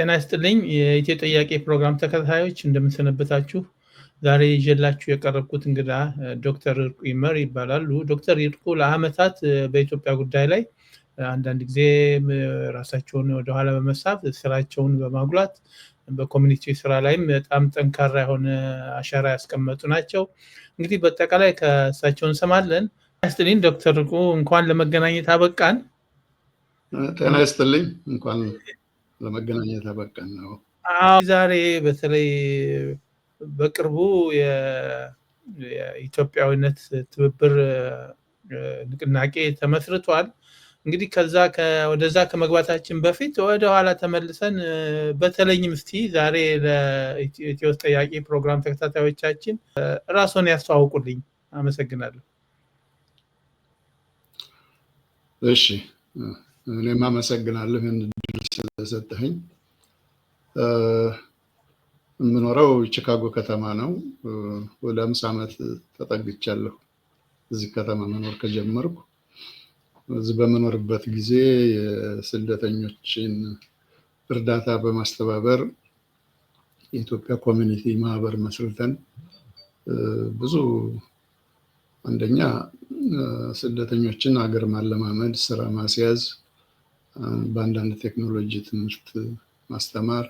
ጤና ይስጥልኝ የኢትዮ ጥያቄ ፕሮግራም ተከታታዮች እንደምንሰነበታችሁ። ዛሬ ይዤላችሁ የቀረብኩት እንግዳ ዶክተር ይርቁ ይመር ይባላሉ። ዶክተር ይርቁ ለዓመታት በኢትዮጵያ ጉዳይ ላይ አንዳንድ ጊዜ ራሳቸውን ወደኋላ በመሳብ ስራቸውን በማጉላት በኮሚኒቲ ስራ ላይም በጣም ጠንካራ የሆነ አሻራ ያስቀመጡ ናቸው። እንግዲህ በአጠቃላይ ከእሳቸው እንሰማለን። ጤና ይስጥልኝ ዶክተር ይርቁ እንኳን ለመገናኘት አበቃን። ጤና ይስጥልኝ እንኳን ለመገናኘት አበቃን ነው። ዛሬ በተለይ በቅርቡ የኢትዮጵያዊነት ትብብር ንቅናቄ ተመስርቷል። እንግዲህ ወደዛ ከመግባታችን በፊት ወደ ኋላ ተመልሰን በተለይም እስቲ ዛሬ ለኢትዮ ጥያቄ ፕሮግራም ተከታታዮቻችን ራስዎን ያስተዋውቁልኝ። አመሰግናለሁ። እሺ እኔም አመሰግናለሁ ይህን እድል ስለሰጠኸኝ። የምኖረው ቺካጎ ከተማ ነው። ወደ 50 ዓመት ተጠግቻለሁ እዚህ ከተማ መኖር ከጀመርኩ። እዚህ በመኖርበት ጊዜ የስደተኞችን እርዳታ በማስተባበር የኢትዮጵያ ኮሚኒቲ ማህበር መስርተን ብዙ አንደኛ ስደተኞችን ሀገር ማለማመድ፣ ስራ ማስያዝ፣ በአንዳንድ ቴክኖሎጂ ትምህርት ማስተማር፣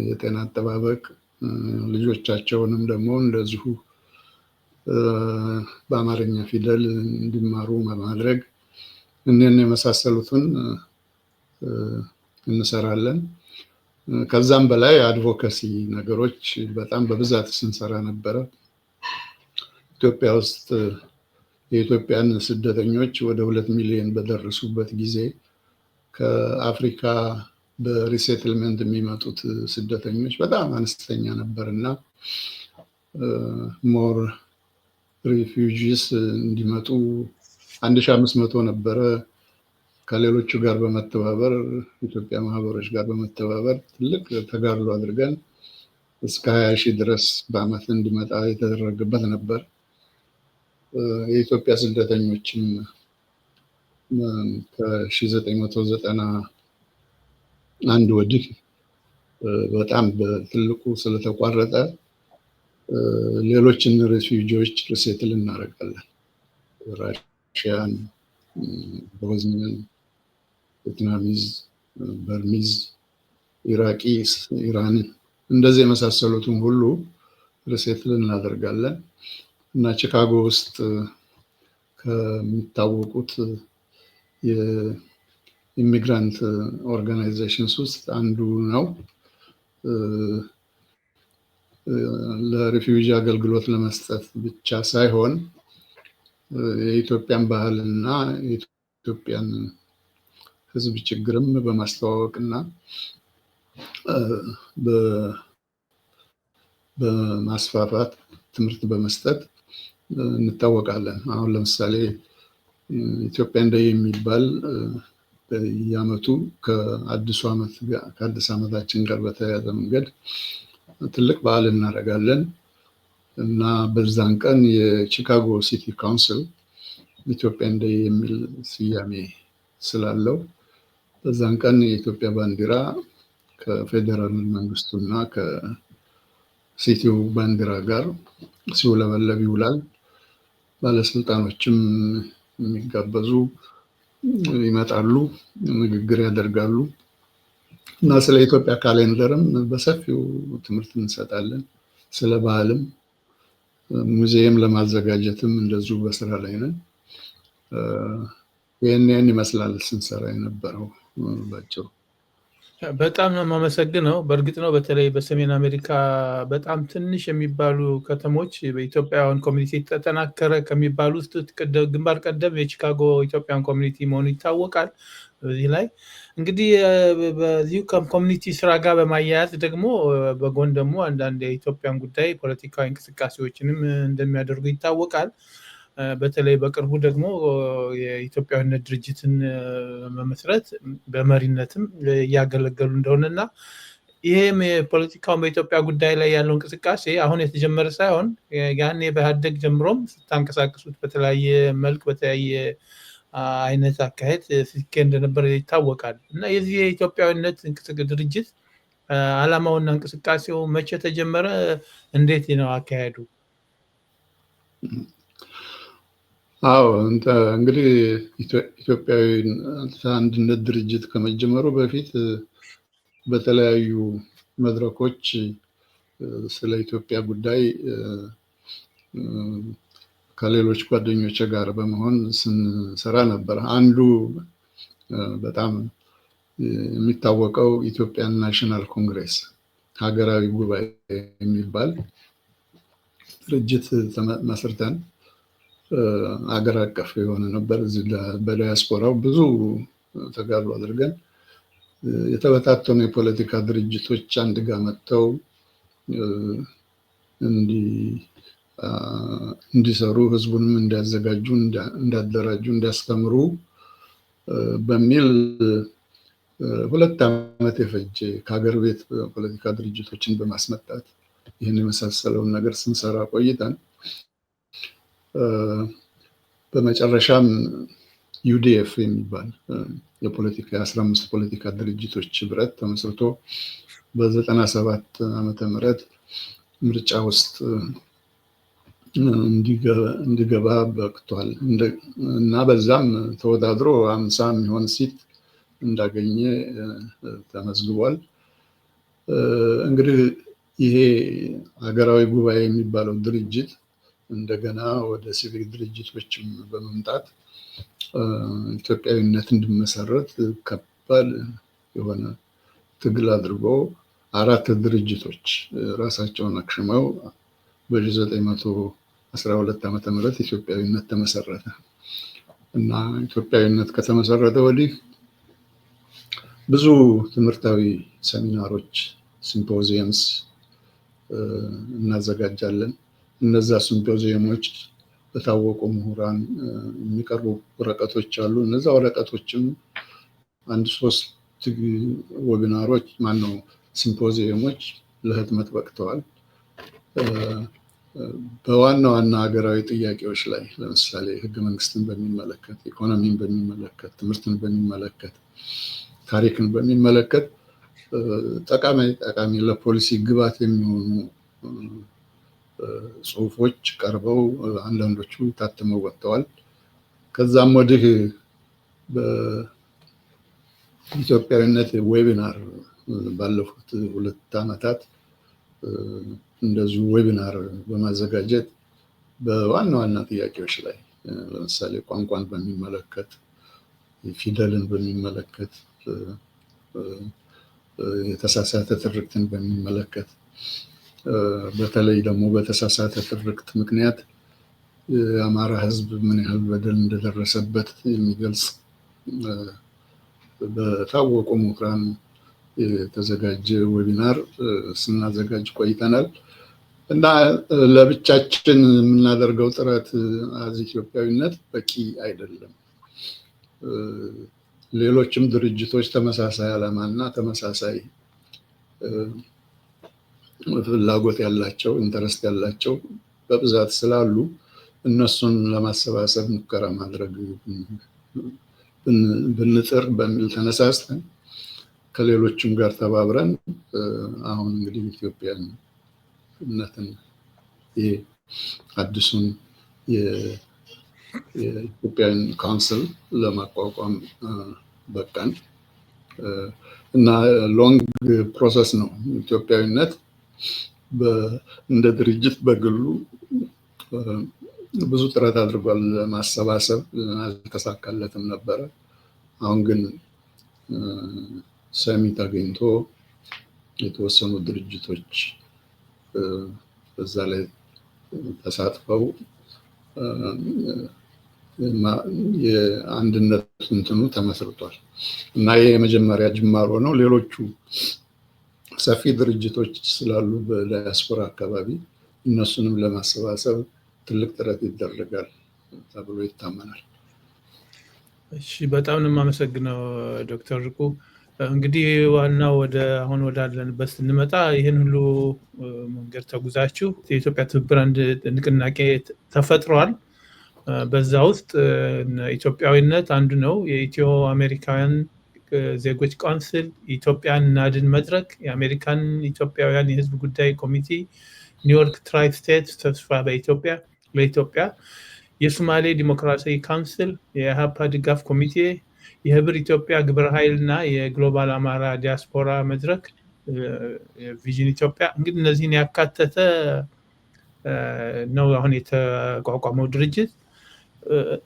የጤና አጠባበቅ፣ ልጆቻቸውንም ደግሞ እንደዚሁ በአማርኛ ፊደል እንዲማሩ በማድረግ እነን የመሳሰሉትን እንሰራለን። ከዛም በላይ አድቮኬሲ ነገሮች በጣም በብዛት ስንሰራ ነበረ። ኢትዮጵያ ውስጥ የኢትዮጵያን ስደተኞች ወደ 2 ሚሊዮን በደረሱበት ጊዜ ከአፍሪካ በሪሴትልመንት የሚመጡት ስደተኞች በጣም አነስተኛ ነበር እና ሞር ሪፊውጂስ እንዲመጡ 1500 ነበረ። ከሌሎቹ ጋር በመተባበር ኢትዮጵያ ማህበሮች ጋር በመተባበር ትልቅ ተጋድሎ አድርገን እስከ 20,000 ድረስ በአመት እንዲመጣ የተደረገበት ነበር። የኢትዮጵያ ስደተኞችም ከ1991 ወዲህ በጣም በትልቁ ስለተቋረጠ ሌሎችን ሪፊውጂዎች ሪሴትል እናደርጋለን። ራሽያን፣ ቦዝኒያን፣ ቪየትናሚዝ፣ በርሚዝ፣ ኢራቂ፣ ኢራን እንደዚህ የመሳሰሉትን ሁሉ ሪሴትል እናደርጋለን እና ቺካጎ ውስጥ ከሚታወቁት የኢሚግራንት ኦርጋናይዜሽንስ ውስጥ አንዱ ነው። ለሪፊውጂ አገልግሎት ለመስጠት ብቻ ሳይሆን የኢትዮጵያን ባህልና የኢትዮጵያን ሕዝብ ችግርም በማስተዋወቅና በማስፋፋት ትምህርት በመስጠት እንታወቃለን። አሁን ለምሳሌ ኢትዮጵያ እንደ የሚባል በየዓመቱ ከአዲስ ዓመታችን ጋር በተያያዘ መንገድ ትልቅ በዓል እናደርጋለን እና በዛን ቀን የቺካጎ ሲቲ ካውንስል ኢትዮጵያ እንደ የሚል ስያሜ ስላለው በዛን ቀን የኢትዮጵያ ባንዲራ ከፌዴራል መንግስቱና ከሲቲው ባንዲራ ጋር ሲውለበለብ ይውላል። ባለስልጣኖችም የሚጋበዙ ይመጣሉ፣ ንግግር ያደርጋሉ እና ስለ ኢትዮጵያ ካሌንደርም በሰፊው ትምህርት እንሰጣለን። ስለ ባህልም ሙዚየም ለማዘጋጀትም እንደዚሁ በስራ ላይ ነን። ይህን ይመስላል ስንሰራ የነበረው ባጭሩ። በጣም ነው የማመሰግነው። በእርግጥ ነው በተለይ በሰሜን አሜሪካ በጣም ትንሽ የሚባሉ ከተሞች በኢትዮጵያውያን ኮሚኒቲ ተጠናከረ ከሚባሉ ውስጥ ግንባር ቀደም የቺካጎ ኢትዮጵያን ኮሚኒቲ መሆኑ ይታወቃል። በዚህ ላይ እንግዲህ በዚሁ ኮሚኒቲ ስራ ጋር በማያያዝ ደግሞ በጎን ደግሞ አንዳንድ የኢትዮጵያን ጉዳይ ፖለቲካዊ እንቅስቃሴዎችንም እንደሚያደርጉ ይታወቃል። በተለይ በቅርቡ ደግሞ የኢትዮጵያዊነት ድርጅትን መመስረት በመሪነትም እያገለገሉ እንደሆነና ይሄም የፖለቲካው በኢትዮጵያ ጉዳይ ላይ ያለው እንቅስቃሴ አሁን የተጀመረ ሳይሆን ያኔ በኢህአዴግ ጀምሮም ስታንቀሳቀሱት በተለያየ መልክ በተለያየ አይነት አካሄድ ሲካሄድ እንደነበረ ይታወቃል። እና የዚህ የኢትዮጵያዊነት ድርጅት ዓላማውና እንቅስቃሴው መቼ ተጀመረ? እንዴት ነው አካሄዱ? አዎ እንግዲህ ኢትዮጵያዊ አንድነት ድርጅት ከመጀመሩ በፊት በተለያዩ መድረኮች ስለ ኢትዮጵያ ጉዳይ ከሌሎች ጓደኞች ጋር በመሆን ስንሰራ ነበር። አንዱ በጣም የሚታወቀው ኢትዮጵያን ናሽናል ኮንግሬስ ሀገራዊ ጉባኤ የሚባል ድርጅት መስርተን አገር አቀፍ የሆነ ነበር። በዲያስፖራው ብዙ ተጋድሎ አድርገን የተበታተኑ የፖለቲካ ድርጅቶች አንድ ጋር መጥተው እንዲሰሩ ህዝቡንም እንዲያዘጋጁ፣ እንዲያደራጁ፣ እንዲያስተምሩ በሚል 2 ዓመት የፈጀ ከሀገር ቤት ፖለቲካ ድርጅቶችን በማስመጣት ይህን የመሳሰለውን ነገር ስንሰራ ቆይተን በመጨረሻም ዩዲኤፍ የሚባል የፖለቲካ 15 ፖለቲካ ድርጅቶች ህብረት ተመስርቶ በ97 ዓመተ ምህረት ምርጫ ውስጥ እንዲገባ በቅቷል እና በዛም ተወዳድሮ 50 የሚሆን ሲት እንዳገኘ ተመዝግቧል። እንግዲህ ይሄ ሀገራዊ ጉባኤ የሚባለው ድርጅት እንደገና ወደ ሲቪክ ድርጅቶችም በመምጣት ኢትዮጵያዊነት እንዲመሰረት ከባድ የሆነ ትግል አድርጎ 4 ድርጅቶች ራሳቸውን አክሽመው በ1912 ዓመተ ምህረት ኢትዮጵያዊነት ተመሰረተ እና ኢትዮጵያዊነት ከተመሰረተ ወዲህ ብዙ ትምህርታዊ ሴሚናሮች፣ ሲምፖዚየምስ እናዘጋጃለን። እነዛ ሲምፖዚየሞች በታወቁ ምሁራን የሚቀርቡ ወረቀቶች አሉ። እነዛ ወረቀቶችም 1-3 ዌቢናሮች ሲምፖዚየሞች ለህትመት በቅተዋል። በዋና ዋና ሀገራዊ ጥያቄዎች ላይ ለምሳሌ ህገ መንግስትን በሚመለከት፣ ኢኮኖሚን በሚመለከት፣ ትምህርትን በሚመለከት፣ ታሪክን በሚመለከት ጠቃሚ ለፖሊሲ ግብዓት የሚሆኑ ጽሁፎች ቀርበው አንዳንዶቹ ታትመው ወጥተዋል። ከዛም ወዲህ በኢትዮጵያዊነት ዌቢናር ባለፉት 2 ዓመታት እንደዚሁ ዌቢናር በማዘጋጀት በዋና ዋና ጥያቄዎች ላይ ለምሳሌ ቋንቋን በሚመለከት፣ ፊደልን በሚመለከት፣ የተሳሳተ ትርክትን በሚመለከት፣ በተለይ ደግሞ በተሳሳተ ትርክት ምክንያት የአማራ ህዝብ ምን ያህል በደል እንደደረሰበት የሚገልጽ በታወቁ ምሁራን የተዘጋጀ ዌቢናር ስናዘጋጅ ቆይተናል እና ለብቻችን የምናደርገው ጥረት አዚ ኢትዮጵያዊነት በቂ አይደለም። ሌሎችም ድርጅቶች ተመሳሳይ ዓላማና ተመሳሳይ ፍላጎት ያላቸው፣ ኢንተረስት ያላቸው በብዛት ስላሉ እነሱን ለማሰባሰብ ሙከራ ማድረግ ብንጥር በሚል ተነሳስተን ከሌሎችም ጋር ተባብረን አሁን እንግዲህ ኢትዮጵያዊነትን አዲሱን የኢትዮጵያን ካውንስል ለማቋቋም በቃን እና ሎንግ ፕሮሰስ ነው። ኢትዮጵያዊነት እንደ ድርጅት በግሉ ብዙ ጥረት አድርጓል ለማሰባሰብ፣ አልተሳካለትም ነበረ። አሁን ግን ሰሚት አግኝቶ የተወሰኑ ድርጅቶች በዛ ላይ ተሳትፈው የአንድነት እንትኑ ተመስርቷል እና ይሄ የመጀመሪያ ጅማሮ ነው። ሌሎቹ ሰፊ ድርጅቶች ስላሉ በዳያስፖራ አካባቢ እነሱንም ለማሰባሰብ ትልቅ ጥረት ይደረጋል ተብሎ ይታመናል። እሺ፣ በጣም ነው የማመሰግነው ዶክተር ርቁ። እንግዲህ ዋናው አሁን ወዳለንበት ስንመጣ ይህን ሁሉ መንገድ ተጉዛችሁ የኢትዮጵያ ትብብር አንድ ንቅናቄ ተፈጥሯል። በዛ ውስጥ ኢትዮጵያዊነት አንዱ ነው። የኢትዮ አሜሪካውያን ዜጎች ካውንስል፣ ኢትዮጵያን እናድን መድረክ፣ የአሜሪካን ኢትዮጵያውያን የህዝብ ጉዳይ ኮሚቴ፣ ኒውዮርክ ትራይ ስቴትስ ተስፋ ለኢትዮጵያ፣ የሶማሌ ዲሞክራሲያዊ ካውንስል፣ የኢሃፓ ድጋፍ ኮሚቴ፣ የህብር ኢትዮጵያ ግብረ ኃይል እና የግሎባል አማራ ዲያስፖራ መድረክ ቪዥን ኢትዮጵያ። እንግዲህ እነዚህን ያካተተ ነው አሁን የተቋቋመው ድርጅት።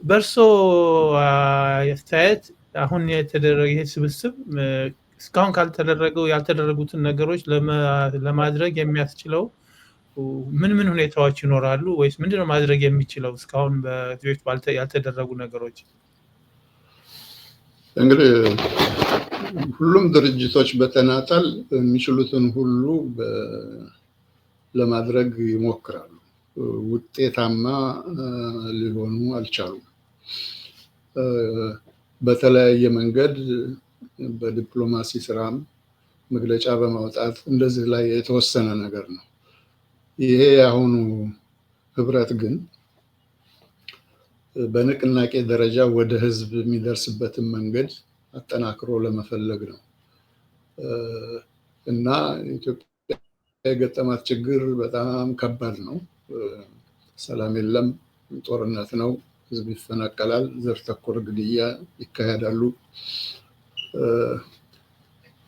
በእርሶ አስተያየት አሁን የተደረገ ይሄ ስብስብ እስካሁን ያልተደረጉትን ነገሮች ለማድረግ የሚያስችለው ምን ምን ሁኔታዎች ይኖራሉ? ወይስ ምንድነው ማድረግ የሚችለው እስካሁን በዚህ ያልተደረጉ ነገሮች? እንግዲህ ሁሉም ድርጅቶች በተናጠል የሚችሉትን ሁሉ ለማድረግ ይሞክራሉ። ውጤታማ ሊሆኑ አልቻሉም። በተለያየ መንገድ በዲፕሎማሲ ስራም መግለጫ በማውጣት እንደዚህ ላይ የተወሰነ ነገር ነው። ይሄ አሁኑ ህብረት ግን በንቅናቄ ደረጃ ወደ ህዝብ የሚደርስበትን መንገድ አጠናክሮ ለመፈለግ ነው እና ኢትዮጵያ የገጠማት ችግር በጣም ከባድ ነው። ሰላም የለም፣ ጦርነት ነው፣ ህዝብ ይፈናቀላል፣ ዘር ተኮር ግድያ ይካሄዳሉ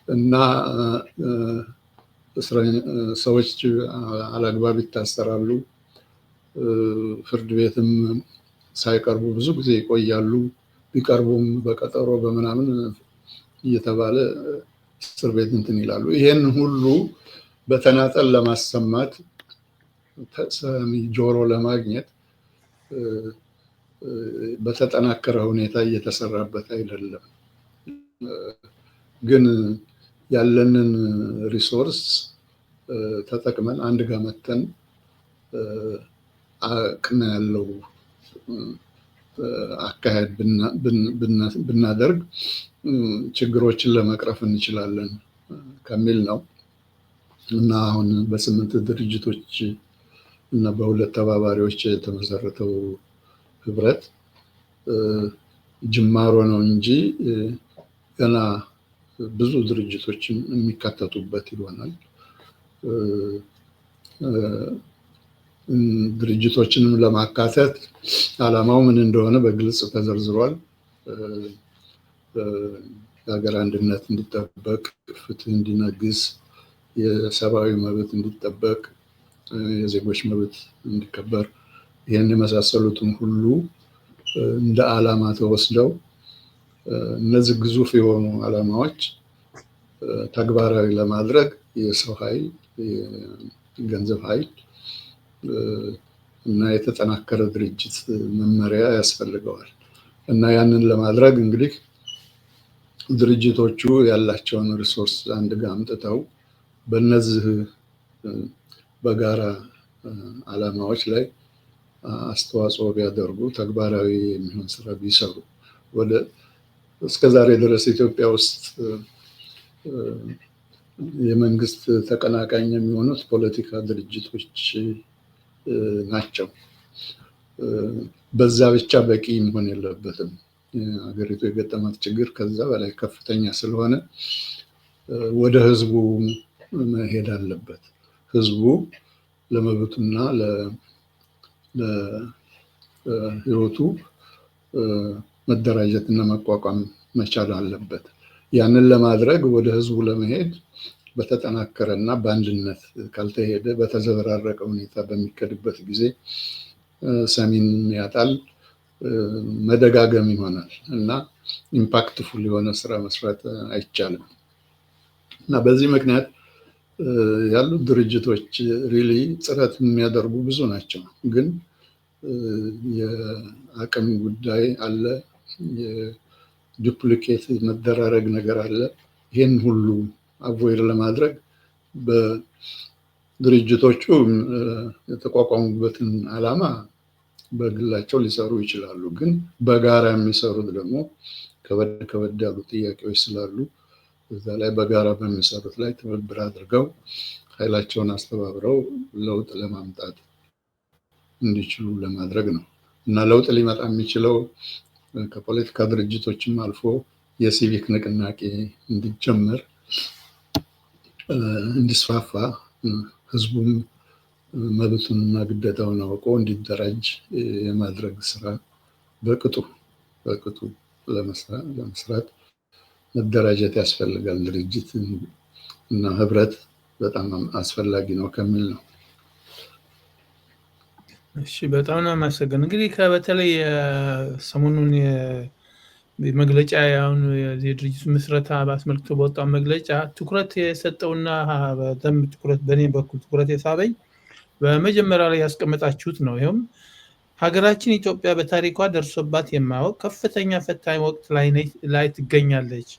እና ሰዎች አላግባብ ይታሰራሉ። ፍርድ ቤትም ሳይቀርቡ ብዙ ጊዜ ይቆያሉ። ቢቀርቡም በቀጠሮ በምናምን እየተባለ እስር ቤት እንትን ይላሉ። ይሄን ሁሉ በተናጠል ለማሰማት ተሰሚ ጆሮ ለማግኘት በተጠናከረ ሁኔታ እየተሰራበት አይደለም። ግን ያለንን ሪሶርስ ተጠቅመን አንድ ጋር መተን አቅም ያለው አካሄድ ብናደርግ ችግሮችን ለመቅረፍ እንችላለን ከሚል ነው እና አሁን በ8 ድርጅቶች እና በ2 ተባባሪዎች የተመሰረተው ህብረት ጅማሮ ነው እንጂ ገና ብዙ ድርጅቶች የሚካተቱበት ይሆናል። ድርጅቶችንም ለማካተት ዓላማው ምን እንደሆነ በግልጽ ተዘርዝሯል። የሀገር አንድነት እንዲጠበቅ፣ ፍትህ እንዲነግስ፣ የሰብአዊ መብት እንዲጠበቅ፣ የዜጎች መብት እንዲከበር፣ ይህን የመሳሰሉትን ሁሉ እንደ ዓላማ ተወስደው እነዚህ ግዙፍ የሆኑ ዓላማዎች ተግባራዊ ለማድረግ የሰው ኃይል፣ የገንዘብ ኃይል እና የተጠናከረ ድርጅት መመሪያ ያስፈልገዋል እና ያንን ለማድረግ እንግዲህ ድርጅቶቹ ያላቸውን ሪሶርስ አንድ ጋር አምጥተው በእነዚህ በጋራ ዓላማዎች ላይ አስተዋጽኦ ቢያደርጉ፣ ተግባራዊ የሚሆን ስራ ቢሰሩ እስከዛሬ ድረስ ኢትዮጵያ ውስጥ የመንግስት ተቀናቃኝ የሚሆኑት ፖለቲካ ድርጅቶች ናቸው። በዛ ብቻ በቂ መሆን የለበትም። ሀገሪቱ የገጠማት ችግር ከዛ በላይ ከፍተኛ ስለሆነ ወደ ህዝቡ መሄድ አለበት። ህዝቡ ለመብቱና ለህይወቱ መደራጀትና መቋቋም መቻል አለበት። ያንን ለማድረግ ወደ ህዝቡ ለመሄድ በተጠናከረ እና በአንድነት ካልተሄደ በተዘበራረቀ ሁኔታ በሚከድበት ጊዜ ሰሚን ያጣል፣ መደጋገም ይሆናል እና ኢምፓክትፉል የሆነ ስራ መስራት አይቻልም እና በዚህ ምክንያት ያሉት ድርጅቶች ሪሊ ጥረት የሚያደርጉ ብዙ ናቸው። ግን የአቅም ጉዳይ አለ፣ የዱፕሊኬት መደራረግ ነገር አለ። ይህን ሁሉ አቮይድ ለማድረግ በድርጅቶቹ የተቋቋሙበትን ዓላማ በግላቸው ሊሰሩ ይችላሉ። ግን በጋራ የሚሰሩት ደግሞ ከበድ ያሉ ጥያቄዎች ስላሉ እዛ ላይ በጋራ በሚሰሩት ላይ ትብብር አድርገው ኃይላቸውን አስተባብረው ለውጥ ለማምጣት እንዲችሉ ለማድረግ ነው። እና ለውጥ ሊመጣ የሚችለው ከፖለቲካ ድርጅቶችም አልፎ የሲቪክ ንቅናቄ እንዲጀመር እንዲስፋፋ ህዝቡም መብቱንና ግዴታውን አውቆ እንዲደራጅ የማድረግ ስራ በቅጡ ለመስራት መደራጀት ያስፈልጋል። ድርጅት እና ህብረት በጣም አስፈላጊ ነው ከሚል ነው። እሺ፣ በጣም ነው የማመሰግነው። እንግዲህ በተለይ ሰሞኑን መግለጫ ያሁን የድርጅቱ ምስረታ አስመልክቶ በወጣው መግለጫ ትኩረት የሰጠውና በደንብ ትኩረት በእኔ በኩል ትኩረት የሳበኝ በመጀመሪያ ላይ ያስቀመጣችሁት ነው። ይኸውም ሀገራችን ኢትዮጵያ በታሪኳ ደርሶባት የማያውቅ ከፍተኛ ፈታኝ ወቅት ላይ ትገኛለች።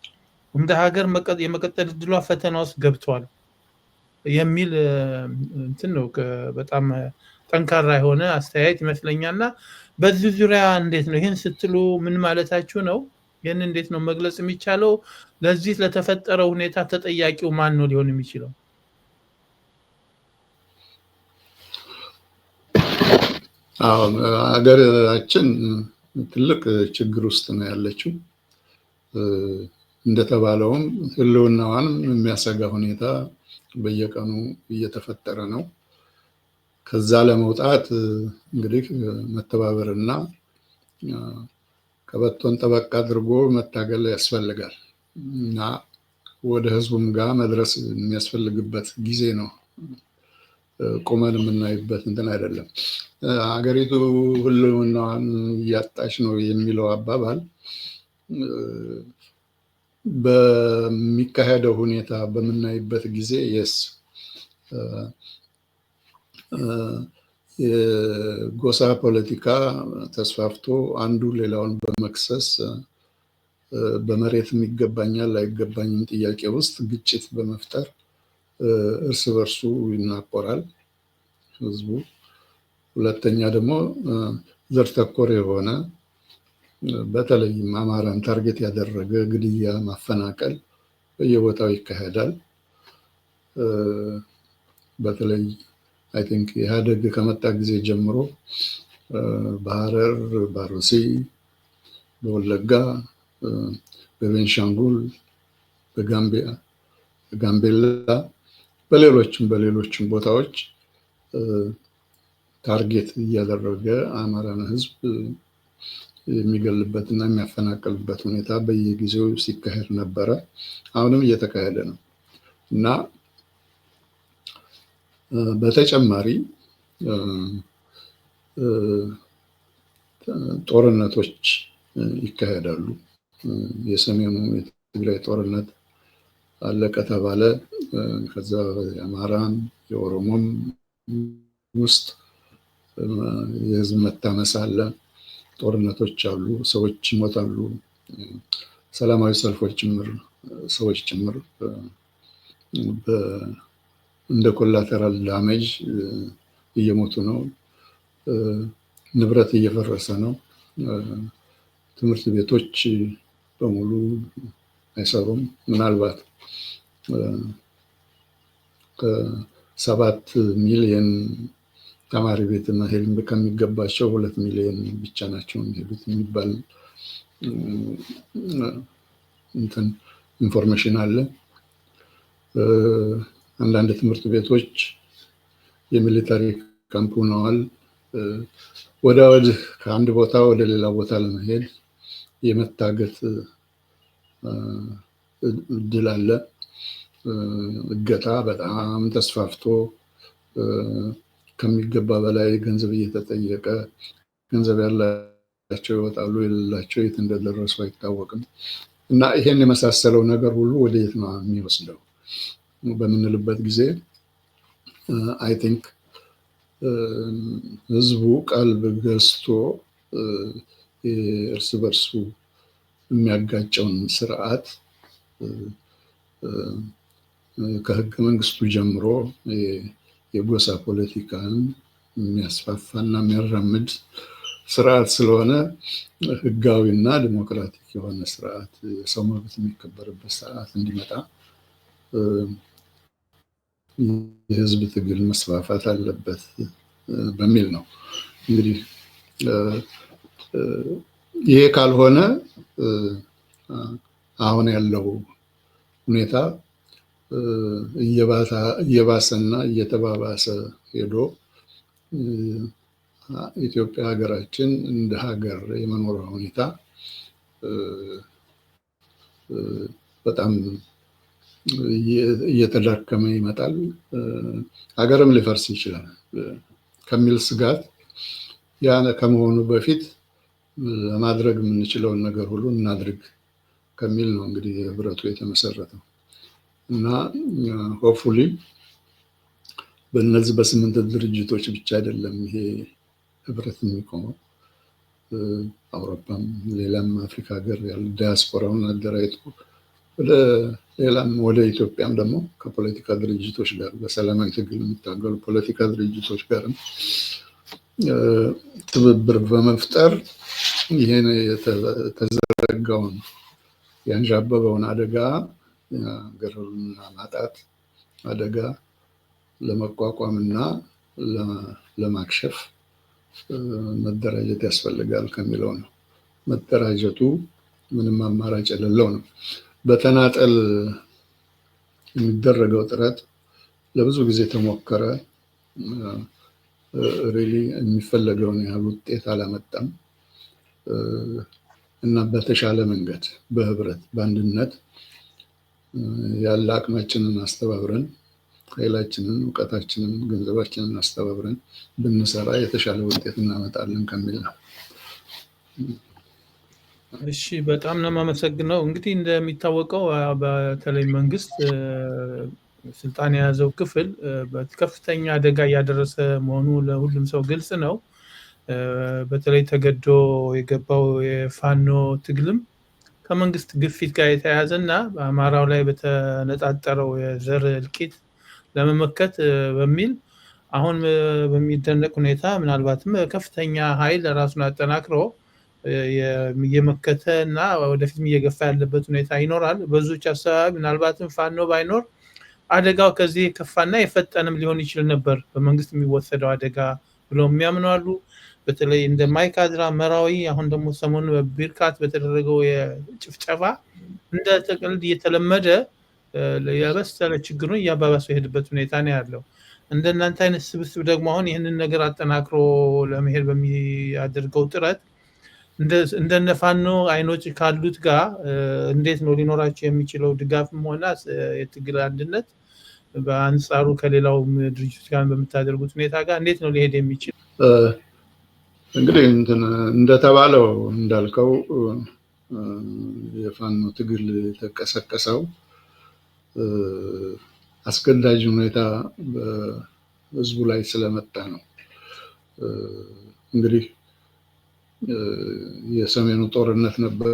እንደ ሀገር የመቀጠል እድሏ ፈተና ውስጥ ገብቷል የሚል እንትን ነው። በጣም ጠንካራ የሆነ አስተያየት ይመስለኛልና በዚህ ዙሪያ እንዴት ነው ይህን ስትሉ ምን ማለታችሁ ነው? ይህን እንዴት ነው መግለጽ የሚቻለው? ለዚህ ለተፈጠረው ሁኔታ ተጠያቂው ማን ነው ሊሆን የሚችለው? ሀገራችን ትልቅ ችግር ውስጥ ነው ያለችው። እንደተባለውም ህልውናዋንም የሚያሰጋ ሁኔታ በየቀኑ እየተፈጠረ ነው። ከዛ ለመውጣት እንግዲህ መተባበርና ቀበቶን ጠበቅ አድርጎ መታገል ያስፈልጋል እና ወደ ህዝቡም ጋር መድረስ የሚያስፈልግበት ጊዜ ነው። ቆመን የምናይበት እንትን አይደለም። ሀገሪቱ ህልውናዋን እያጣች ነው የሚለው አባባል በሚካሄደው ሁኔታ በምናይበት ጊዜ የጎሳ ፖለቲካ ተስፋፍቶ አንዱ ሌላውን በመክሰስ በመሬትም ይገባኛል አይገባኝም ጥያቄ ውስጥ ግጭት በመፍጠር እርስ በርሱ ይናቆራል ህዝቡ። ሁለተኛ ደግሞ ዘር ተኮር የሆነ በተለይም አማራን ታርጌት ያደረገ ግድያ፣ ማፈናቀል በየቦታው ይካሄዳል። በተለይ አይ ቲንክ ኢህአዴግ ከመጣ ጊዜ ጀምሮ በሐረር፣ በአርሲ፣ በወለጋ፣ በቤንሻንጉል፣ በጋምቤላ በሌሎችም ቦታዎች ታርጌት እያደረገ አማራን ህዝብ የሚገልበትና የሚያፈናቅልበት ሁኔታ በየጊዜው ሲካሄድ ነበረ። አሁንም እየተካሄደ ነው እና በተጨማሪ ጦርነቶች ይካሄዳሉ። የሰሜኑ የትግራይ ጦርነት አለቀ ተባለ። ከዛ የአማራም የኦሮሞም ውስጥ የህዝብ መታመስ አለ። ጦርነቶች አሉ፣ ሰዎች ይሞታሉ። ሰላማዊ ሰልፎች ጭምር ሰዎች ጭምር እንደ ኮላተራል ዳሜጅ እየሞቱ ነው። ንብረት እየፈረሰ ነው። ትምህርት ቤቶች በሙሉ አይሰሩም። ምናልባት ከ7 ሚሊዮን ተማሪ ቤት መሄድ ከሚገባቸው 2 ሚሊዮን ብቻ ናቸው የሚሄዱት የሚባል እንትን ኢንፎርሜሽን አለ። አንዳንድ ትምህርት ቤቶች የሚሊታሪ ካምፕ ሆነዋል። ወዲህ ከአንድ ቦታ ወደ ሌላ ቦታ ለመሄድ የመታገት እድል አለ። እገታ በጣም ተስፋፍቶ ከሚገባ በላይ ገንዘብ እየተጠየቀ ገንዘብ ያላቸው ይወጣሉ፣ የሌላቸው የት እንደደረሱ አይታወቅም። እና ይሄን የመሳሰለው ነገር ሁሉ ወደ የት ነው የሚወስደው በምንልበት ጊዜ አይ ቲንክ ህዝቡ ቀልብ ገዝቶ እርስ በርሱ የሚያጋጨውን ስርዓት ከህገ መንግስቱ ጀምሮ የጎሳ ፖለቲካን የሚያስፋፋና የሚያራምድ ስርዓት ስለሆነ ህጋዊና ዲሞክራቲክ የሆነ ስርዓት፣ የሰው መብት የሚከበርበት ስርዓት እንዲመጣ የህዝብ ትግል መስፋፋት አለበት በሚል ነው። እንግዲህ ይሄ ካልሆነ አሁን ያለው ሁኔታ እየባሰና እየተባባሰ ሄዶ ኢትዮጵያ ሀገራችን እንደ ሀገር የመኖር ሁኔታ በጣም እየተዳከመ ይመጣል፣ ሀገርም ሊፈርስ ይችላል ከሚል ስጋት ያ ከመሆኑ በፊት ለማድረግ የምንችለውን ነገር ሁሉ እናድርግ ከሚል ነው እንግዲህ ህብረቱ የተመሰረተው እና ሆፕፉሊ በእነዚህ በ8 ድርጅቶች ብቻ አይደለም ይሄ ህብረት የሚቆመው። አውሮፓም ሌላም አፍሪካ ሀገር ያለ ዲያስፖራውን አደራጅቶ ሌላም ወደ ኢትዮጵያም ደግሞ ከፖለቲካ ድርጅቶች ጋር በሰላማዊ ትግል የሚታገሉ ፖለቲካ ድርጅቶች ጋርም ትብብር በመፍጠር ይሄን የተዘረጋውን ያንዣበበውን አደጋ ሀገርና ማጣት አደጋ ለመቋቋምና ለማክሸፍ መደራጀት ያስፈልጋል ከሚለው ነው። መደራጀቱ ምንም አማራጭ የሌለው ነው። በተናጠል የሚደረገው ጥረት ለብዙ ጊዜ ተሞከረ። ሪሊ የሚፈለገውን ያህል ውጤት አላመጣም እና በተሻለ መንገድ በህብረት በአንድነት ያለ አቅማችንን አስተባብረን ኃይላችንን፣ እውቀታችንን፣ ገንዘባችንን አስተባብረን ብንሰራ የተሻለ ውጤት እናመጣለን ከሚል ነው። እሺ፣ በጣም ነው የማመሰግነው። እንግዲህ እንደሚታወቀው በተለይ መንግስት ስልጣን የያዘው ክፍል በከፍተኛ አደጋ እያደረሰ መሆኑ ለሁሉም ሰው ግልጽ ነው። በተለይ ተገዶ የገባው የፋኖ ትግልም ከመንግስት ግፊት ጋር የተያያዘ እና በአማራው ላይ በተነጣጠረው የዘር እልቂት ለመመከት በሚል አሁን በሚደነቅ ሁኔታ ምናልባትም ከፍተኛ ኃይል ራሱን አጠናክሮ እየመከተ እና ወደፊትም እየገፋ ያለበት ሁኔታ ይኖራል። በዙዎች አካባቢ ምናልባትም ፋኖ ባይኖር አደጋው ከዚህ የከፋና የፈጠነም ሊሆን ይችል ነበር በመንግስት የሚወሰደው አደጋ ብለው የሚያምኑ አሉ። በተለይ እንደ ማይካድራ፣ መራዊ፣ አሁን ደግሞ ሰሞኑ በቢርካት በተደረገው የጭፍጨፋ እንደ ተቀልድ እየተለመደ የበሰለ ችግሩን እያባባሰው የሄድበት ሁኔታ ነው ያለው። እንደናንተ አይነት ስብስብ ደግሞ አሁን ይህንን ነገር አጠናክሮ ለመሄድ በሚያደርገው ጥረት እንደነ ፋኖ አይኖች ካሉት ጋር እንዴት ነው ሊኖራቸው የሚችለው ድጋፍም ሆነ የትግል አንድነት በአንጻሩ ከሌላው ድርጅት ጋር በምታደርጉት ሁኔታ ጋር እንዴት ነው ሊሄድ የሚችል? እንግዲህ እንደተባለው እንዳልከው የፋኖ ትግል የተቀሰቀሰው አስገዳጅ ሁኔታ በህዝቡ ላይ ስለመጣ ነው። እንግዲህ የሰሜኑ ጦርነት ነበረ።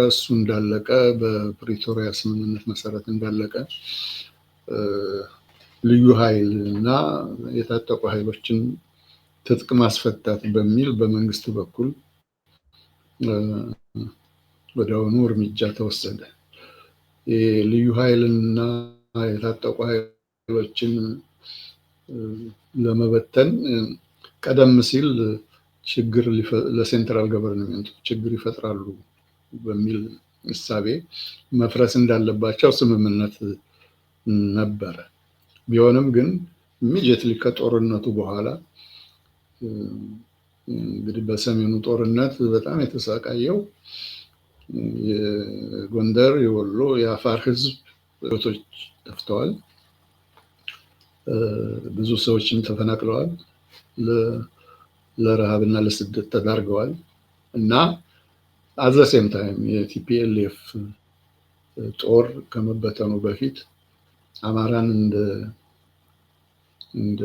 እሱ እንዳለቀ በፕሪቶሪያ ስምምነት መሰረት እንዳለቀ ልዩ ኃይል እና የታጠቁ ኃይሎችን ትጥቅ ማስፈታት በሚል በመንግስት በኩል ወዲያውኑ እርምጃ ተወሰደ። ልዩ ኃይልና የታጠቁ ኃይሎችን ለመበተን ቀደም ሲል ችግር ለሴንትራል ገቨርንመንት ችግር ይፈጥራሉ በሚል እሳቤ መፍረስ እንዳለባቸው ስምምነት ነበረ። ቢሆንም ግን ኢሚዲየትሊ ከጦርነቱ በኋላ እንግዲህ በሰሜኑ ጦርነት በጣም የተሰቃየው የጎንደር፣ የወሎ፣ የአፋር ህዝብ ህይወቶች ጠፍተዋል። ብዙ ሰዎችም ተፈናቅለዋል፣ ለረሃብና ለስደት ተዳርገዋል እና አዘሴም ታይም የቲፒኤልኤፍ ጦር ከመበተኑ በፊት አማራን እንደ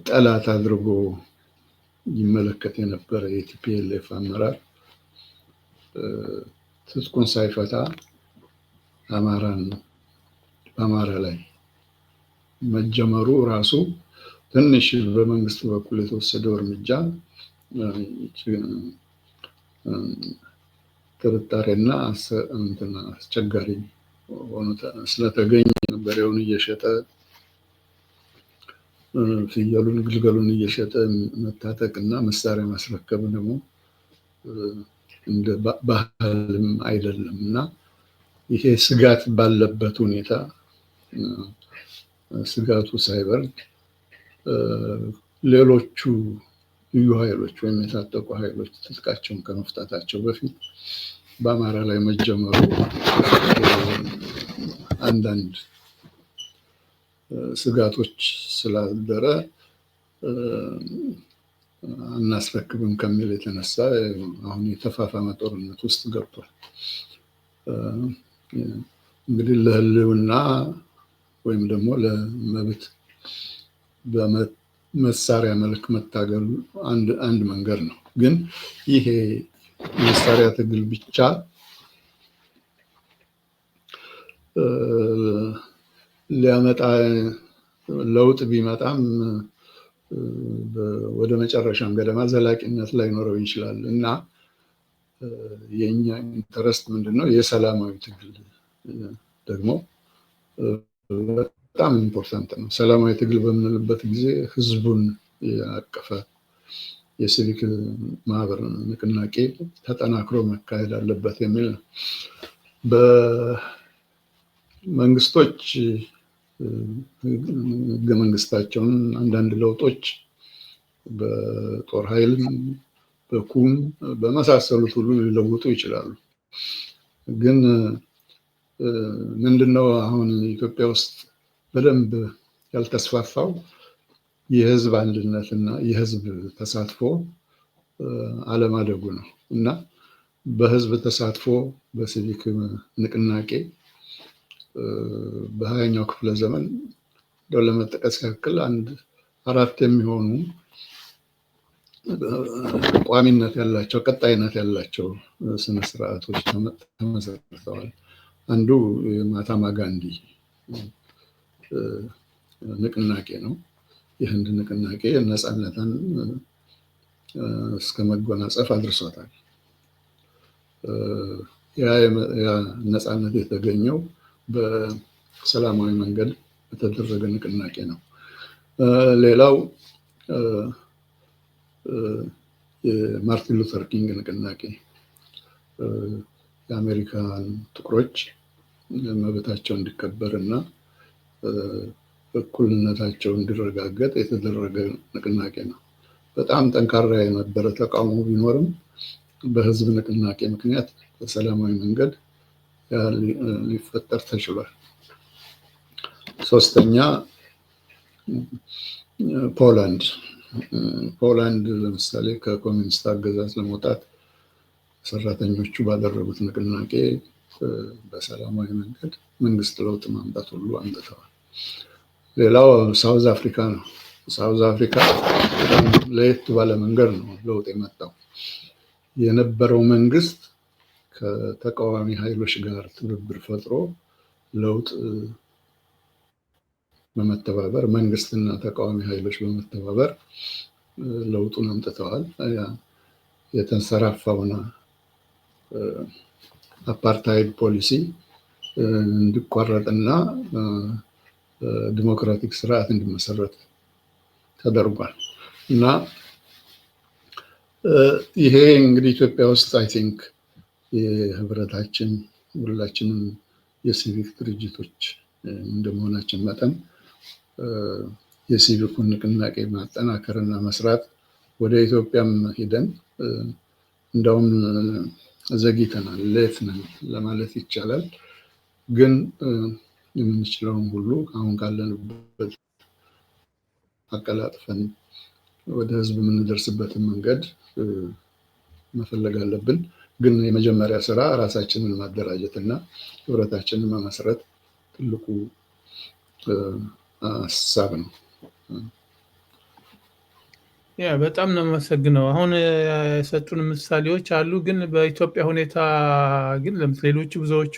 ጠላት አድርጎ ይመለከት የነበረ የቲፒኤልኤፍ አመራር ትጥቁን ሳይፈታ በአማራ ላይ መጀመሩ ራሱ ትንሽ በመንግስት በኩል የተወሰደው እርምጃ ጥርጣሬና አስቸጋሪ ሆኖ ስለተገኘ በሬውን እየሸጠ ፍየሉን ግልገሉን እየሸጠ መታጠቅ እና መሳሪያ ማስረከብ ደግሞ እንደ ባህልም አይደለም እና ይሄ ስጋት ባለበት ሁኔታ ስጋቱ ሳይበርድ ሌሎቹ ልዩ ኃይሎች ወይም የታጠቁ ኃይሎች ትጥቃቸውን ከመፍታታቸው በፊት በአማራ ላይ መጀመሩ አንዳንድ ስጋቶች ስላደረ አናስረክብም ከሚል የተነሳ አሁን የተፋፋመ ጦርነት ውስጥ ገብቷል። እንግዲህ ለህልውና ወይም ደግሞ ለመብት በመሳሪያ መልክ መታገሉ አንድ መንገድ ነው። ግን ይሄ መሳሪያ ትግል ብቻ ሊያመጣ ለውጥ ቢመጣም ወደ መጨረሻም ገደማ ዘላቂነት ላይኖረው ይችላል እና የኛ ኢንተረስት ምንድነው? የሰላማዊ ትግል ደግሞ በጣም ኢምፖርታንት ነው። ሰላማዊ ትግል በምንልበት ጊዜ ህዝቡን ያቀፈ የሲቪክ ማህበር ንቅናቄ ተጠናክሮ መካሄድ አለበት የሚል ነው። በመንግስቶች ህገ መንግስታቸውን አንዳንድ ለውጦች በጦር ኃይልም በኩም በመሳሰሉት ሁሉ ሊለውጡ ይችላሉ። ግን ምንድነው አሁን ኢትዮጵያ ውስጥ በደንብ ያልተስፋፋው የህዝብ አንድነትና የህዝብ ተሳትፎ አለማደጉ ነው እና በህዝብ ተሳትፎ በሲቪክ ንቅናቄ በ20ኛው ክፍለ ዘመን ለመጥቀስ ያክል 4 የሚሆኑ ቋሚነት ያላቸው ቀጣይነት ያላቸው ስነ ስርዓቶች ተመሰርተዋል። አንዱ የማህተማ ጋንዲ ንቅናቄ ነው። የህንድ ንቅናቄ ነፃነትን እስከ መጎናጸፍ አድርሶታል። ያ ነፃነት የተገኘው በሰላማዊ መንገድ በተደረገ ንቅናቄ ነው። ሌላው የማርቲን ሉተር ኪንግ ንቅናቄ የአሜሪካን ጥቁሮች መብታቸው እንዲከበር እና እኩልነታቸው እንዲረጋገጥ የተደረገ ንቅናቄ ነው። በጣም ጠንካራ የነበረ ተቃውሞ ቢኖርም በህዝብ ንቅናቄ ምክንያት በሰላማዊ መንገድ ሊፈጠር ተችሏል። ሶስተኛ ፖላንድ ለምሳሌ ከኮሚኒስት አገዛዝ ለመውጣት ሰራተኞቹ ባደረጉት ንቅናቄ በሰላማዊ መንገድ መንግስት ለውጥ ማምጣት ሁሉ አምጥተዋል። ሌላው ሳውዝ አፍሪካ ነው። ሳውዝ አፍሪካ ለየት ባለ መንገድ ነው ለውጥ የመጣው። የነበረው መንግስት ከተቃዋሚ ኃይሎች ጋር ትብብር ፈጥሮ ለውጥ በመተባበር መንግስትና ተቃዋሚ ኃይሎች በመተባበር ለውጡን አምጥተዋል። የተንሰራፋውና አፓርታይድ ፖሊሲ እንዲቋረጥና ዲሞክራቲክ ስርዓት እንዲመሰረት ተደርጓል እና ይሄ እንግዲህ ኢትዮጵያ ውስጥ አይ ቲንክ የህብረታችን ሁላችንም የሲቪክ ድርጅቶች እንደመሆናችን መጠን የሲቪኩን ንቅናቄ ማጠናከርና መስራት ወደ ኢትዮጵያም ሂደን እንደውም ዘግይተናል፣ ሌት ነን ለማለት ይቻላል። ግን የምንችለውን ሁሉ አሁን ካለንበት አቀላጥፈን ወደ ህዝብ የምንደርስበትን መንገድ መፈለግ አለብን። ግን የመጀመሪያ ስራ ራሳችንን ማደራጀት እና ህብረታችንን መመስረት ትልቁ ሀሳብ ነው። በጣም ነው የማመሰግነው። አሁን የሰጡን ምሳሌዎች አሉ፣ ግን በኢትዮጵያ ሁኔታ ግን ሌሎቹ ብዙዎቹ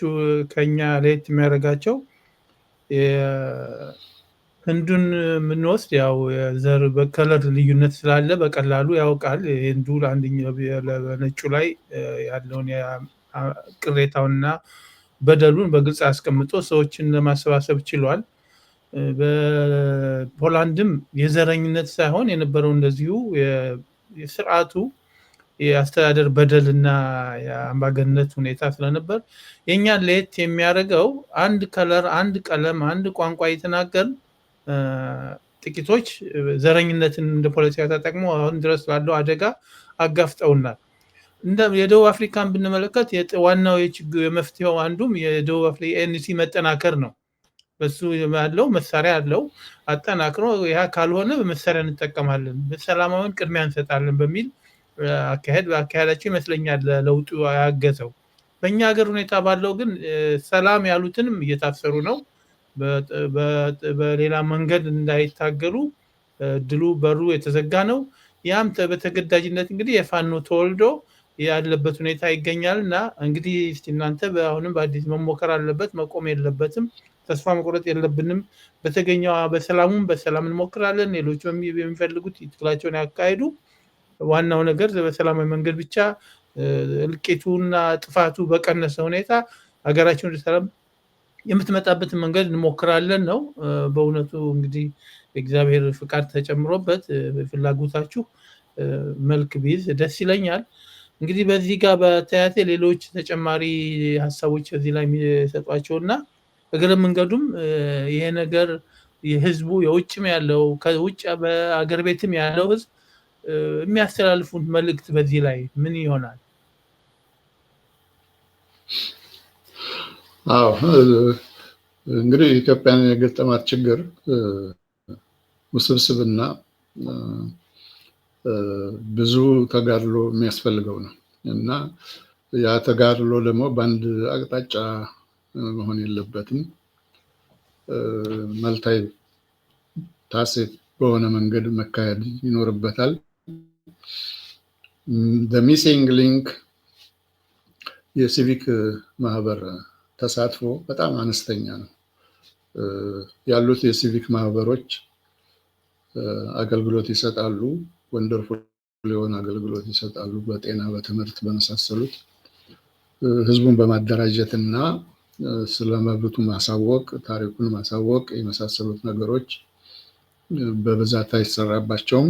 ከኛ ለየት የሚያደርጋቸው ህንዱን የምንወስድ ያው የዘር በከለር ልዩነት ስላለ በቀላሉ ያውቃል። ህንዱ በነጩ ላይ ያለውን ቅሬታውንና በደሉን በግልጽ አስቀምጦ ሰዎችን ለማሰባሰብ ችሏል። በፖላንድም የዘረኝነት ሳይሆን የነበረው እንደዚሁ የስርዓቱ የአስተዳደር በደልና የአምባገነንነት ሁኔታ ስለነበር የኛን ለየት የሚያደርገው አንድ ከለር፣ አንድ ቀለም፣ አንድ ቋንቋ የተናገርን ጥቂቶች ዘረኝነትን እንደ ፖለቲካ ተጠቅሞ አሁን ድረስ ባለው አደጋ አጋፍጠውናል። የደቡብ አፍሪካን ብንመለከት ዋናው የመፍትሄው አንዱም የደቡብ አፍሪካ ኤንሲ መጠናከር ነው። በሱ ያለው መሳሪያ አለው አጠናክሮ ያ ካልሆነ በመሳሪያ እንጠቀማለን፣ በሰላማዊን ቅድሚያ እንሰጣለን በሚል አካሄዳቸው ይመስለኛል ለውጡ ያገዘው። በእኛ ሀገር ሁኔታ ባለው ግን ሰላም ያሉትንም እየታሰሩ ነው። በሌላ መንገድ እንዳይታገሉ ድሉ በሩ የተዘጋ ነው። ያም በተገዳጅነት እንግዲህ የፋኖ ተወልዶ ያለበት ሁኔታ ይገኛል እና እንግዲህ እናንተ አሁንም በአዲስ መሞከር አለበት፣ መቆም የለበትም። ተስፋ መቁረጥ የለብንም። በተገኘው በሰላም እንሞክራለን። ሌሎች የሚፈልጉት ትግላቸውን ያካሄዱ። ዋናው ነገር በሰላማዊ መንገድ ብቻ እልቂቱና ጥፋቱ በቀነሰ ሁኔታ ሀገራችን ወደ ሰላም የምትመጣበትን መንገድ እንሞክራለን ነው። በእውነቱ እንግዲህ እግዚአብሔር ፍቃድ ተጨምሮበት ፍላጎታችሁ መልክ ቢይዝ ደስ ይለኛል። እንግዲህ በዚህ ጋር በተያያዘ ሌሎች ተጨማሪ ሀሳቦች እዚህ ላይ የሚሰጧቸውና እግረ መንገዱም ይሄ ነገር የህዝቡ የውጭም ያለው ከውጭ በአገር ቤትም ያለው ህዝብ የሚያስተላልፉት መልእክት በዚህ ላይ ምን ይሆናል? አዎ እንግዲህ ኢትዮጵያን የገጠማት ችግር ውስብስብና ብዙ ተጋድሎ የሚያስፈልገው ነው እና ያ ተጋድሎ ደግሞ በአንድ አቅጣጫ መሆን የለበትም። መልታይ ታሴት በሆነ መንገድ መካሄድ ይኖርበታል። ሚሲንግ ሊንክ የሲቪክ ማህበር ተሳትፎ በጣም አነስተኛ ነው። ያሉት የሲቪክ ማህበሮች አገልግሎት ይሰጣሉ፣ ወንደርፉል የሆነ አገልግሎት ይሰጣሉ፣ በጤና፣ በትምህርት በመሳሰሉት ህዝቡን በማደራጀት እና ስለ መብቱ ማሳወቅ፣ ታሪኩን ማሳወቅ የመሳሰሉት ነገሮች በብዛት አይሰራባቸውም።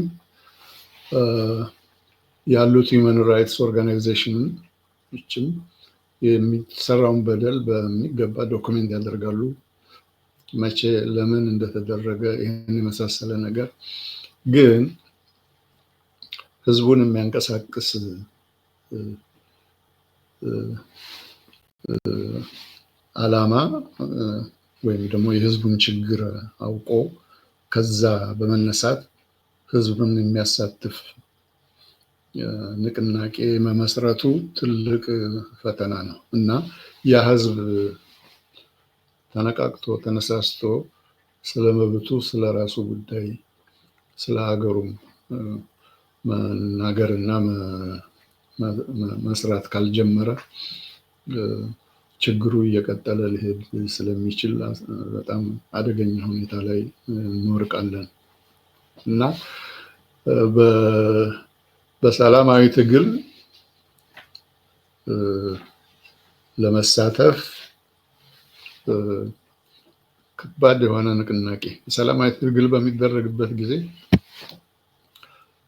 ያሉት ሂውማን ራይትስ ኦርጋናይዜሽኖችም የሚሰራውን በደል በሚገባ ዶክመንት ያደርጋሉ። መቼ ለምን እንደተደረገ ይህን የመሳሰለ ነገር ግን ህዝቡን የሚያንቀሳቅስ ዓላማ ወይም ደግሞ የህዝቡን ችግር አውቆ ከዛ በመነሳት ህዝቡን የሚያሳትፍ ንቅናቄ መመስረቱ ትልቅ ፈተና ነው እና ያ ህዝብ ተነቃቅቶ ተነሳስቶ ስለ መብቱ፣ ስለ ራሱ ጉዳይ፣ ስለ ሀገሩ መናገርና መስራት ካልጀመረ ችግሩ እየቀጠለ ሊሄድ ስለሚችል በጣም አደገኛ ሁኔታ ላይ እንወርቃለን እና በሰላማዊ ትግል ለመሳተፍ ከባድ የሆነ ንቅናቄ ሰላማዊ ትግል በሚደረግበት ጊዜ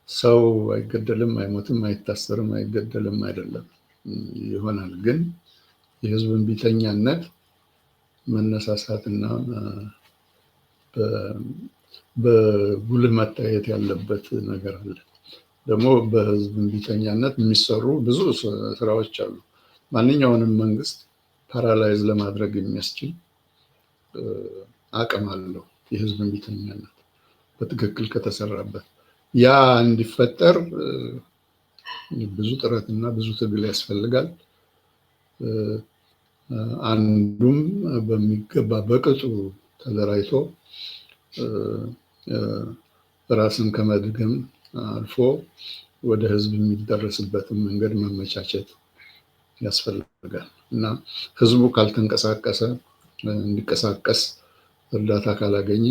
ሰው አይገደልም፣ አይሞትም፣ አይታሰርም፣ አይገደልም አይደለም ይሆናል። ግን የህዝብን ቢተኛነት መነሳሳትና በጉልህ መታየት ያለበት ነገር አለ። ደግሞ በህዝብ ቢተኛነት የሚሰሩ ብዙ ስራዎች አሉ። ማንኛውንም መንግስት ፓራላይዝ ለማድረግ የሚያስችል አቅም አለው የህዝብ ቢተኛነት በትክክል ከተሰራበት። ያ እንዲፈጠር ብዙ ጥረትና ብዙ ትግል ያስፈልጋል። አንዱም በሚገባ በቅጡ ተደራጅቶ ራስን ከመድገም አልፎ ወደ ህዝብ የሚደረስበትን መንገድ ማመቻቸት ያስፈልጋል እና ህዝቡ ካልተንቀሳቀሰ እንዲቀሳቀስ እርዳታ ካላገኘ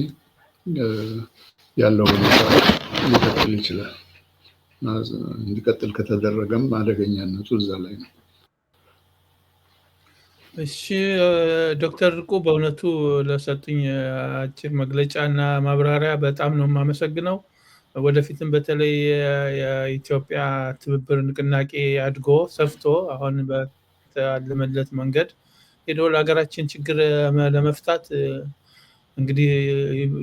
ያለው ሁኔታ ሊቀጥል ይችላል። እንዲቀጥል ከተደረገም አደገኛነቱ እዛ ላይ ነው። እሺ ዶክተር ርቁ በእውነቱ ለሰጡኝ አጭር መግለጫና ማብራሪያ በጣም ነው የማመሰግነው። ወደፊትም በተለይ የኢትዮጵያ ትብብር ንቅናቄ አድጎ ሰፍቶ አሁን በታለመለት መንገድ ሄዶ ለሀገራችን ችግር ለመፍታት እንግዲህ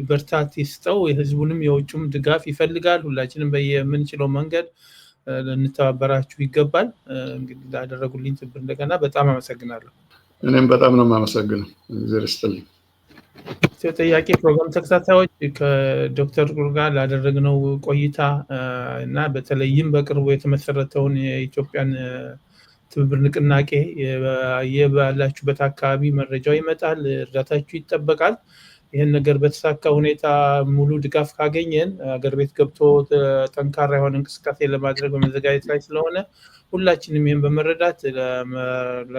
ብርታት ይስጠው። የህዝቡንም የውጭም ድጋፍ ይፈልጋል። ሁላችንም በየምንችለው መንገድ ልንተባበራችሁ ይገባል። እንግዲህ ላደረጉልኝ ትብብር እንደገና በጣም አመሰግናለሁ። እኔም በጣም ነው የማመሰግነው። እግዚአብሔር ይስጥልኝ። ጥያቄ ፕሮግራም ተከታታዮች ከዶክተር ርቁ ጋር ላደረግነው ቆይታ እና በተለይም በቅርቡ የተመሰረተውን የኢትዮጵያን ትብብር ንቅናቄ ባላችሁበት አካባቢ መረጃው ይመጣል፣ እርዳታችሁ ይጠበቃል። ይህን ነገር በተሳካ ሁኔታ ሙሉ ድጋፍ ካገኘን አገር ቤት ገብቶ ጠንካራ የሆነ እንቅስቃሴ ለማድረግ በመዘጋጀት ላይ ስለሆነ ሁላችንም ይህን በመረዳት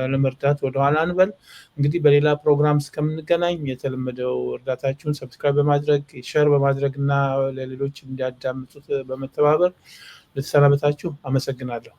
ለመርዳት ወደኋላ አንበል። እንግዲህ በሌላ ፕሮግራም እስከምንገናኝ የተለመደው እርዳታችሁን ሰብስክራይብ በማድረግ ሼር በማድረግ እና ለሌሎች እንዲያዳምጡት በመተባበር ልትሰናበታችሁ አመሰግናለሁ።